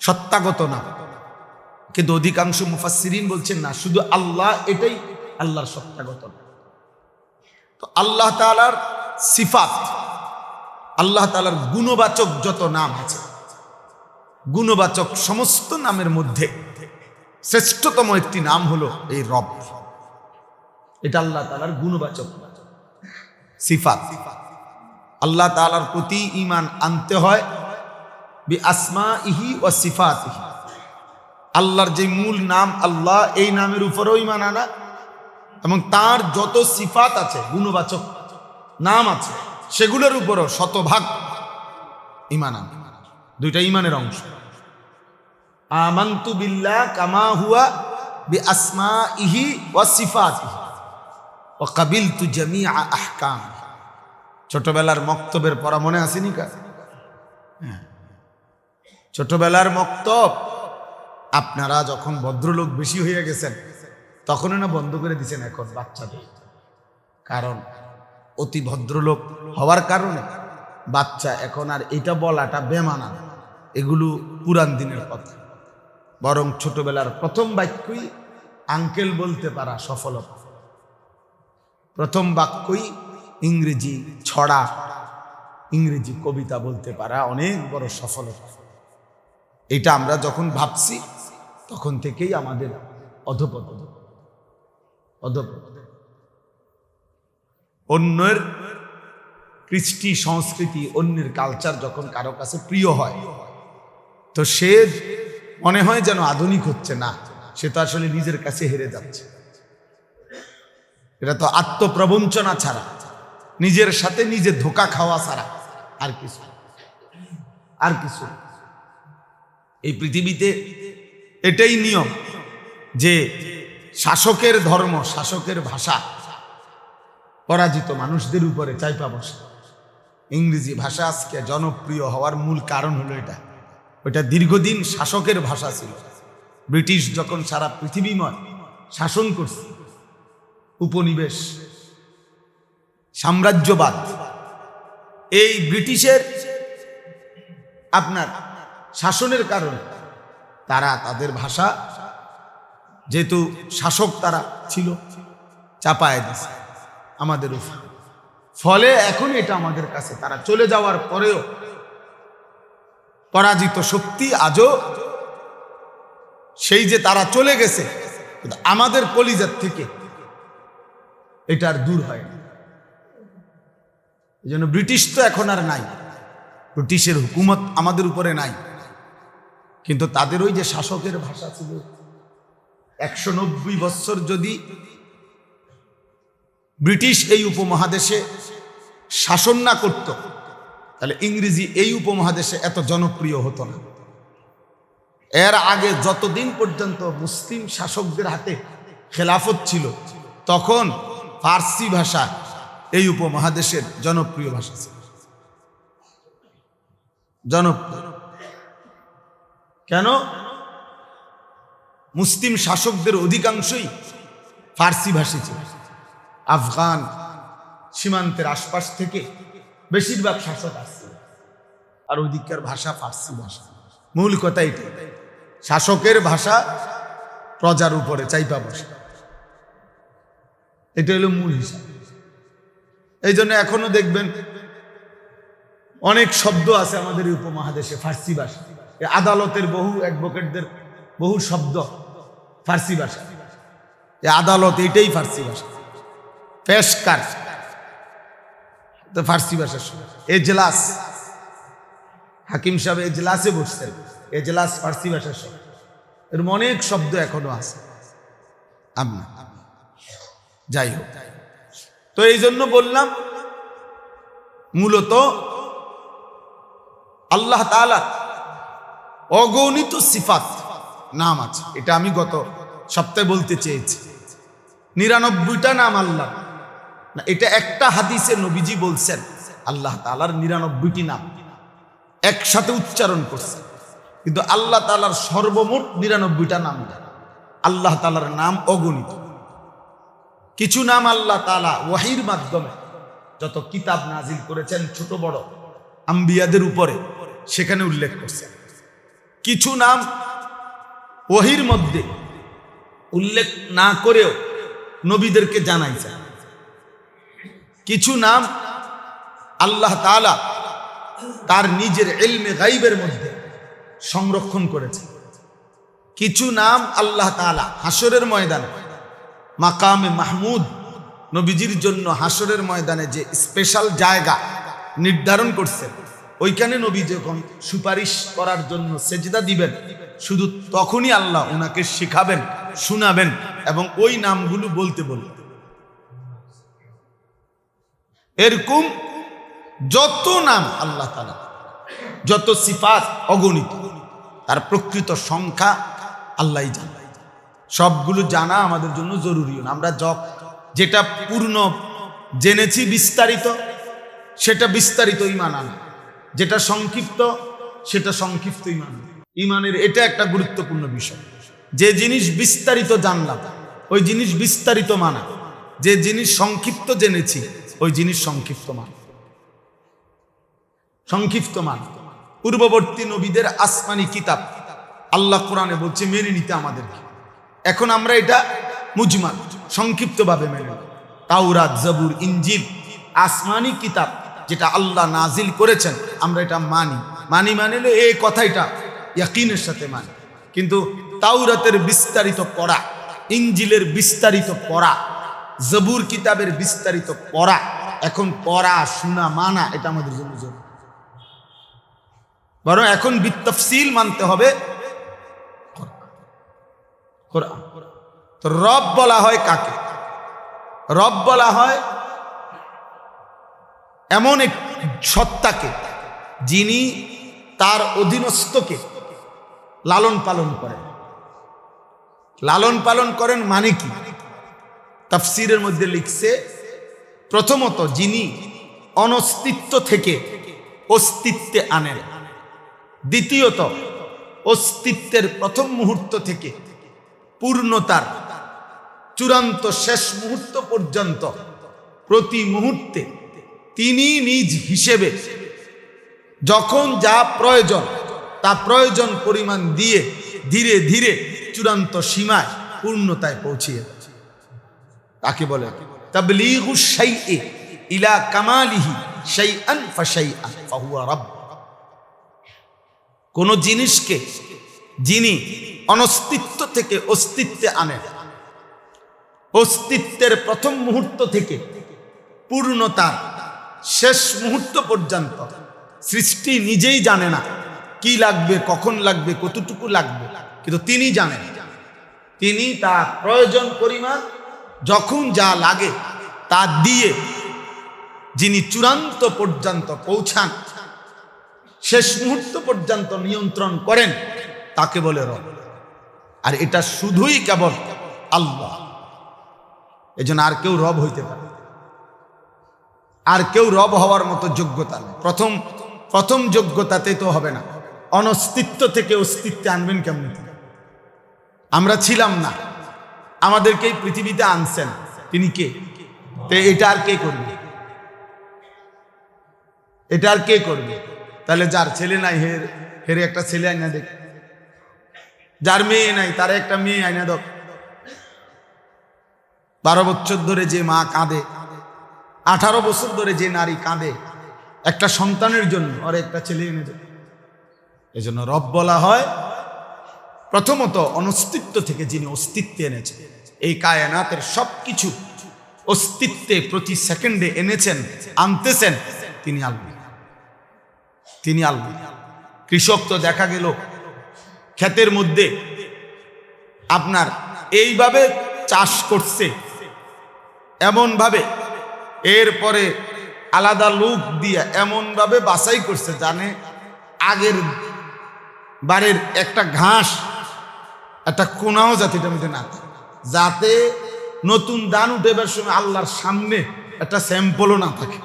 সত্তাগত নাম। কিন্তু অধিকাংশ মুফাসসিরিন বলছেন না, শুধু আল্লাহ এটাই আল্লাহর সত্তাগত নাম। তো আল্লাহ তাআলার সিফাত, আল্লাহ তাআলার গুণবাচক যত নাম আছে, গুণবাচক সমস্ত নামের মধ্যে শ্রেষ্ঠতম একটি নাম হলো এই রব। এটা আল্লাহ তাআলার গুণবাচক সিফাত। আল্লাহ তাআলার প্রতি ঈমান আনতে হয় বি আসমাইহি ওয়া সিফাতিহি। আল্লাহর যে মূল নাম আল্লাহ, এই নামের উপরেও ঈমান আনা এবং তার যত সিফাত আছে, গুণবাচক নাম আছে, সেগুলোর উপরও শতভাগ ঈমান আনা। দুইটা ঈমানের অংশ। আমানতু বিল্লাহ কামা হুয়া বিআসমাইহি ওয়া সিফাতিহি ওয়া কাবিলতু জামিআ আহকাম। ছোটবেলার মক্তবের পড়া মনে আসেনি কার? ছোটবেলার মক্তব আপনারা যখন ভদ্রলোক বেশি হয়ে গেছেন তখনই না বন্ধ করে দিয়েছেন এখন বাচ্চাদের। কারণ অতি ভদ্রলোক হওয়ার কারণে বাচ্চা এখন আর এটা বলাটা বেমানান, এগুলো পুরান দিনের কথা। বরং ছোটবেলার প্রথম বাক্যই আঙ্কেল বলতে পারা সফলতা, প্রথম বাক্যই ইংরেজি ছড়া, ইংরেজি কবিতা বলতে পারা অনেক বড় সফলতা। এটা আমরা যখন ভাবছি তখন থেকেই আমাদের অধঃপতন। অন্যের কৃষ্টি সংস্কৃতি, অন্যের কালচার যখন কারো কাছে প্রিয় হয় তো সে মনে হয় যেন আধুনিক হচ্ছে, না, সে তো আসলে নিজের কাছে হেরে যাচ্ছে। এটা তো আত্মপ্রবঞ্চনা ছাড়া, নিজের সাথে নিজে ধোঁকা খাওয়া ছাড়া আর কিছু। এই পৃথিবীতে এটাই নিয়ম যে শাসকের ধর্ম, শাসকের ভাষা পরাজিত মানুষদের উপরে চাইপা বসে। ইংরেজি ভাষা আজকে জনপ্রিয় হওয়ার মূল কারণ হলো এটা। ওইটা দীর্ঘদিন শাসকের ভাষা ছিল। ব্রিটিশ যখন সারা পৃথিবীময় শাসন করছে, উপনিবেশ সাম্রাজ্যবাদ, এই ব্রিটিশের আপনার শাসনের কারণে তারা তাদের ভাষা, যেহেতু শাসক তারা ছিল, চাপায় দিছে আমাদের উপর। ফলে এখন এটা আমাদের কাছে, তারা চলে যাওয়ার পরেও পরাজিত শক্তি আজও সেই যে তারা চলে গেছে, কিন্তু আমাদের কলিজার থেকে এটা আর দূর হয় না। এই জন্য ব্রিটিশ তো এখন আর নাই, ব্রিটিশের হুকুমত আমাদের উপরে নাই, কিন্তু তাদের ওই যে শাসকের ভাষা ছিল। 190 বছর যদি ব্রিটিশ এই উপমহাদেশে শাসন না করত, তাহলে ইংরেজি এই উপমহাদেশে এত জনপ্রিয় হতো না। এর আগে যতদিন পর্যন্ত মুসলিম শাসকদের হাতে খেলাফত ছিল, তখন ফার্সি ভাষা এই উপমহাদেশের জনপ্রিয় ভাষা ছিল। জনপ্রিয় কেন? মুসলিম শাসকদের অধিকাংশই ফার্সি ভাষী ছিল। আফগান সীমান্তের আশপাশ থেকে বেশিরভাগ শাসক আসছে, আর ওইদিককার ভাষা ফার্সি ভাষা। মূল কথা এটা, শাসকের ভাষা প্রজার উপরে চাইপা বসে, এটা হলো মূল হিসাব। এই জন্য এখনো দেখবেন অনেক শব্দ আছে আমাদের এই উপমহাদেশে ফার্সি ভাষা। আদালতের বহু অ্যাডভোকেটদের বহু শব্দ ফার্সি ভাষা। আদালত এটাই ফার্সি ভাষা। পেশকার তো ফার্সি ভাষা। এজলাস, হাকিম সাহেব এজলাসে বসছেন, এজলাস ফার্সি ভাষার শব্দ। এরকম অনেক শব্দ এখনো আছে। যাই হোক, তো এই জন্য বললাম মূলত আল্লাহ তাআলা অগণিত সিফাত নাম আছে। এটা আমি গত সপ্তাহে বলতে চেয়েছি। 99টা নাম আল্লাহ না, এটা একটা হাদিসে নবীজি বলছেন আল্লাহ তাআলার 99টি নাম একসাথে উচ্চারণ করছে, কিন্তু আল্লাহ তাআলার সর্বমোট 99টা নাম। আল্লাহ তাআলার নাম অগণিত। কিছু নাম আল্লাহ তাআলা ওয়াহির মাধ্যমে যত কিতাব নাজিল করেছেন ছোট বড় আম্বিয়াদের উপরে, সেখানে উল্লেখ করছেন। কিছু নাম ওয়াহির মধ্যে উল্লেখ না করেও নবীদেরকে জানাইছেন। কিছু নাম আল্লাহ তাআলা তার নিজের ইলমে গায়বের মধ্যে সংরক্ষণ করেছে। কিছু নাম আল্লাহ তাআলা হাসরের ময়দানে মাকামে মাহমুদ, নবীজির জন্য হাসরের ময়দানে যে স্পেশাল জায়গা নির্ধারণ করছেন, ওইখানে নবী যখন সুপারিশ করার জন্য সেজদা দিবেন, শুধু তখনই আল্লাহ ওনাকে শেখাবেন, শোনাবেন এবং ওই নামগুলো বলতে বলবেন। এরকম যত নাম আল্লাহ তাআলা, যত সিফাত অগণিত, তার প্রকৃত সংখ্যা আল্লাহই জানে। সবগুলো জানা আমাদের জন্য জরুরি না। আমরা যেটা পূর্ণ জেনেছি বিস্তারিত, সেটা বিস্তারিত ঈমান আনা, যেটা সংক্ষিপ্ত সেটা সংক্ষিপ্ত ঈমান। ঈমানের এটা একটা গুরুত্বপূর্ণ বিষয়। যে জিনিস বিস্তারিত জানলাম ওই জিনিস বিস্তারিত মানা, যে জিনিস সংক্ষিপ্ত জেনেছি ওই জিনিস সংক্ষিপ্ত মানা। সংক্ষিপ্ত মানা। পূর্ববর্তী নবীদের আসমানি কিতাব আল্লাহ কোরআনে বলছে মেনে নিতে আমাদেরকে। এখন আমরা এটা মুজমাল সংক্ষিপ্তভাবে মেনে নিই। তাওরাত, জবুর, ইনজিল আসমানি কিতাব যেটা আল্লাহ নাজিল করেছেন, আমরা এটা মানিলে এই কথাটা ইয়াকিনের সাথে মানি। কিন্তু তাওরাতের বিস্তারিত পড়া, ইনজিলের বিস্তারিত পড়া, জবুর কিতাবের বিস্তারিত পড়া, এখন পড়া শোনা মানা এটা আমাদের জন্য জরুরি। বরং এখন বিতফসিল মানতে হবে কোরআন। তো রব বলা হয় কাকে? রব বলা হয় এমন এক সত্তাকে যিনি তার অধীনস্থকে লালন পালন করেন। লালন পালন করেন মানে কি? তাফসীরের মধ্যে লিখছে, প্রথমত যিনি অনস্তিত্ব থেকে অস্তিত্বে আনেন, দ্বিতীয়ত অস্তিত্বের প্রথম মুহূর্ত থেকে পূর্ণতার চূড়ান্ত শেষ মুহূর্ত পর্যন্ত প্রতি মুহূর্তে তিনি নিজ হিসেবে যখন যা প্রয়োজন তা প্রয়োজন পরিমাণ দিয়ে ধীরে ধীরে চূড়ান্ত সীমায় পূর্ণতায় পৌঁছিয়ে দেয়। তাকে বলে তাবলীগুশ শাইই ইলা কামালিহি শাইআন ফাশাইআন ফাহুয়া রাব্ব। কোন জিনিসকে যিনি অনস্তিত্ব থেকে অস্তিত্বে আনেন, অস্তিত্বের প্রথম মুহূর্ত থেকে পূর্ণতার শেষ মুহূর্ত পর্যন্ত সৃষ্টি নিজেই জানে না কি লাগবে, কখন লাগবে, কতটুকু লাগবে, কিন্তু তিনি জানেন। তিনি তার প্রয়োজন পরিমাণ যখন যা লাগে তা দিয়ে যিনি চূড়ান্ত পর্যন্ত পৌঁছান, শেষ মুহূর্ত পর্যন্ত নিয়ন্ত্রণ করেন, তাকে বলে রব। আর এটা শুধুই কেবল আল্লাহ। এজন্য আর কেউ রব হইতে পারে, আর কেউ রব হওয়ার মতো যোগ্যতা নেই। প্রথম যোগ্যতাতে তো হবে না। অনস্তিত্ব থেকে অস্তিত্বে আনবেন কেমন? আমরা ছিলাম না, আমাদেরকে এই পৃথিবীতে আনছেন, তিনি কে? এটা আর কে করবে? এটা আর কে করবে? তাহলে যার ছেলে নাই হেরে একটা ছেলে আইনা দেখ, যার মেয়ে নাই তার একটা মেয়ে আইনা দেখ। 12 বছর ধরে যে মা কাঁদে, 18 বছর ধরে যে নারী কাঁদে একটা সন্তানের জন্য, আর একটা ছেলে এনে দেয়। এই জন্য রব বলা হয় প্রথমত অনস্তিত্ব থেকে যিনি অস্তিত্বে এনেছেন। এই কায়নাতের সবকিছু অস্তিত্বে প্রতি সেকেন্ডে এনেছেন, আনতেছেন, তিনি আল্লাহ। তিনি আল্লাহ। কৃষক তো দেখা গেল ক্ষেতের মধ্যে আপনার এইভাবে চাষ করছে, এমন ভাবে, এরপরে আলাদা লোক দিয়ে এমন ভাবে বাছাই করছে, জানে আগের বাড়ির একটা ঘাস একটা কোনাও জাতিটার মধ্যে না থাকে, যাতে নতুন ধান উঠেবার সময় আল্লাহর সামনে একটা স্যাম্পলও না থাকে,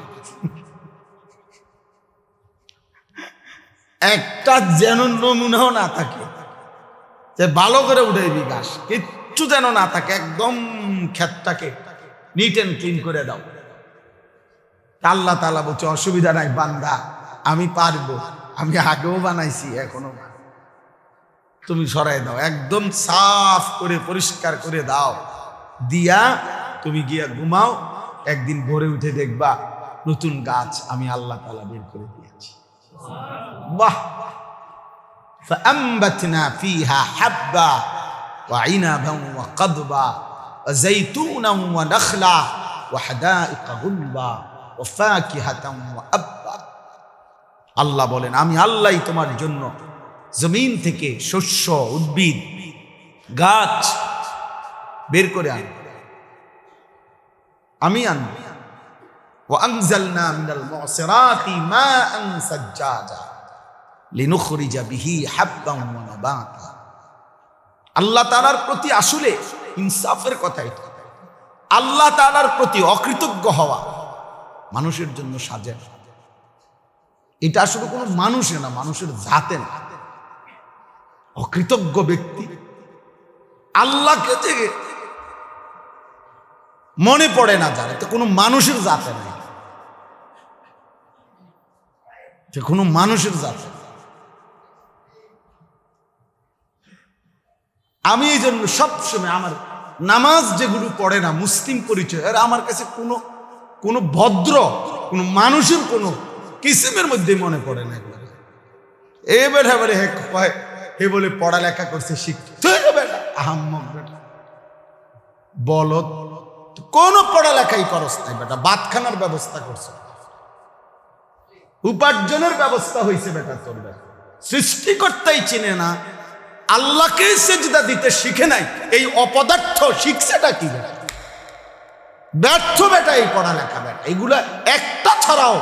একটা যেন নমুনাও না থাকে, যে ভালো করে উঠাইবি ঘাস, কিচ্ছু যেন না থাকে, একদম ক্ষেতটাকে নিট অ্যান্ড ক্লিন করে দাও। আল্লাহ তাআলা বলছে অসুবিধা নাই বান্দা, আমি পারবো, আমি আগেও বানাইছি এখনো, তুমি সরাই দাও, একদম সাফ করে পরিষ্কার করে দাও, দিয়া তুমি গিয়া ঘুমাও, একদিন ভোরে উঠে দেখবা নতুন গাছ আমি আল্লাহ তাআলা বের করে দিয়েছি। বাহ! فأنبتنا فيها حبا وعنبا وقضبا وزيتونا ونخلا وحدائق غلبا وفاكهة وأبا। আল্লাহ বলেন আমি আল্লাহই তোমার জন্য জমিন থেকে শস্য, উদ্ভিদ, গাছ বের করে আনব, আমি আনব। وأنزلنا من المعصرات ماء ثجاجا لنخرج به حبا ونباتا। আল্লাহ তাআলার প্রতি আসলে ইনসাফের কথা এটা। আল্লাহ তাআলার প্রতি অকৃতজ্ঞ হওয়া মানুষের জন্য সাজে না। এটা আসলে কোনো মানুষের না, মানুষের জাতে না। অকৃতজ্ঞ ব্যক্তি আল্লাহকে যে মনে পড়ে না, যারা তো কোনো মানুষের জাতে নাই, যে কোনো মানুষের জাতে। আমি এই জন্য সবসময় আমার নামাজ যেগুলো পড়ে না মুসলিম পরিচয়, আর আমার কাছে কোনো ভদ্র কোনো মানুষের কোনো কিসিমের মধ্যে মনে পড়ে না। এবারে হে বলে পড়ালেখা করছে, শিখতে আহাম্মক বেটা বলত, কোন পড়ালেখাই করস নাই বেটা, বাতখানার ব্যবস্থা করছে, উপার্জনের ব্যবস্থা হয়েছে বেটা তোর বেটা, সৃষ্টিকর্তাই চিনে না, আল্লাহকে সেজদা দিতে শিখে নাই, এই অপদার্থ শিখছেটা কি বেটা? ব্যর্থ বেটা এই পড়ালেখা বেটা। এগুলা একটা ছাড়াও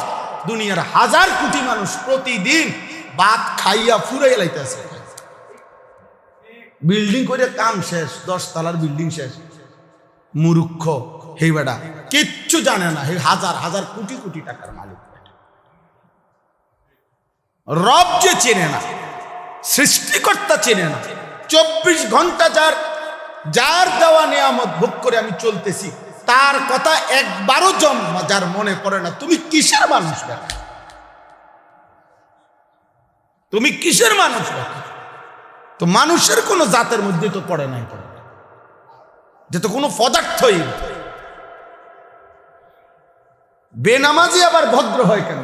দুনিয়ার হাজার কোটি মানুষ প্রতিদিন ভাত খাইয়া ফুরাইয়া লাইতেছে, বিল্ডিং করে কাম শেষ, 10 তলার বিল্ডিং শেষ। মূর্খ হে বেটা, কিচ্ছু জানে না, হে হাজার হাজার কোটি কোটি টাকার মালিক। রব যে চেনে না, সৃষ্টিকর্তা চেনে না, 24 ঘন্টা যার দেওয়া নিয়ামত ভোগ করে আমি চলতেছি, তার কথা একবারও যার মনে পড়ে না, তুমি কিসের মানুষ বেটা? তুমি কিসের মানুষ বেটা? তো মানুষের কোন জাতের মধ্যে তো পড়ে নাই, যে তো কোনো পদার্থই। বেনামাজি আবার ভদ্র হয় কেন?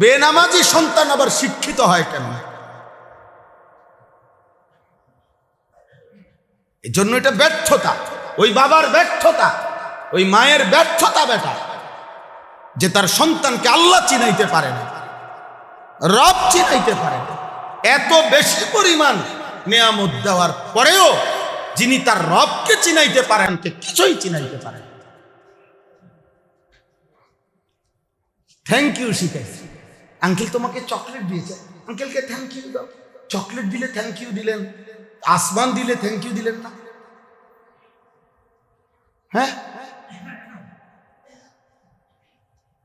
বেনামাজি সন্তান আবার শিক্ষিত হয় কেন? এই জন্য এটা ব্যর্থতা, ওই বাবার ব্যর্থতা, ওই মায়ের ব্যর্থতা বেটা, যে তার সন্তানকে আল্লাহ চিনাইতে পারে না, রব চিনাইতে পারে না। এত বেশি পরিমাণ নিয়ামত দেওয়ার পরেও যিনি তার রবকে চিনাইতে পারেন, কিছুই চিনাইতে পারেন। থ্যাংক ইউ শিখাইছি, আঙ্কেল তোমাকে চকলেট দিয়েছে, আঙ্কেলকে থ্যাংক ইউ দাও। চকলেট দিলে থ্যাংক ইউ দিলেন, আসমান দিলে থ্যাংক ইউ দিলেন না? হ্যাঁ,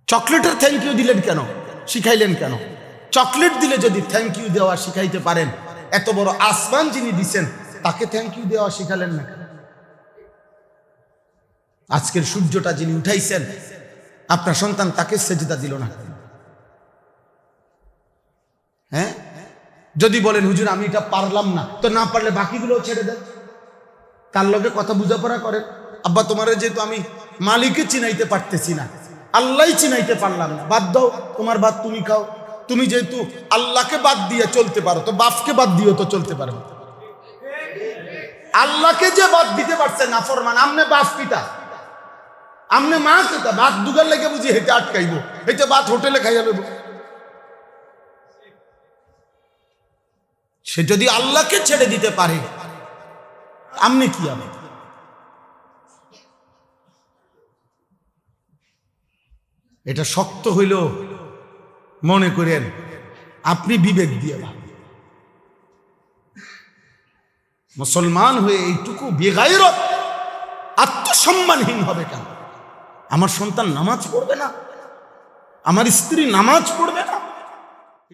চকলেটের থ্যাংক ইউ দিলেন কেন, শিখাইলেন কেন? চকলেট দিলে যদি থ্যাংক ইউ দেওয়া শিখাইতে পারেন, এত বড় আসমান যিনি দিচ্ছেন তাকে থ্যাংক ইউ দেওয়া শিখালেন না কেন? আজকের সূর্যটা যিনি উঠাইছেন আপনার সন্তান, তাকে সেজদা দিল না? হ্যাঁ, যদি বলেন হুজুর আমি এটা পারলাম না, তো না পারলে বাকিগুলো ছেড়ে দেন, তার লগে কথা বুঝাপড়া করেন। আব্বা তোমার যেহেতু আমি মালিককে চিনাইতে পারতেছি না, আল্লাহ চিনাইতে পারলাম না, বাদ দাও, তোমার ভাত তুমি খাও। তুমি যেহেতু আল্লাহকে বাদ দিয়ে চলতে পারো, তো বাপকে বাদ দিয়েও তো চলতে পারবে। আল্লাহকে যে বাদ দিতে পারছে নাফরমান, আমনে বাপ পিতা, আমনে মা পিতা, ভাত দুগার লেগে বুঝি হেঁটে আটকাইব, হেঁটে ভাত হোটেলে খাইয়া নেব। সে যদি আল্লাহকে ছেড়ে দিতে পারে, আমনে কি হবে? এটা শক্ত হইল মনে করেন, আপনি বিবেক দিয়ে ভাবেন, মুসলমান হয়ে এইটুকু বেগায়রত আত্মসম্মানহীন হবে কেন? আমার সন্তান নামাজ পড়বে না, আমার স্ত্রী নামাজ পড়বে না,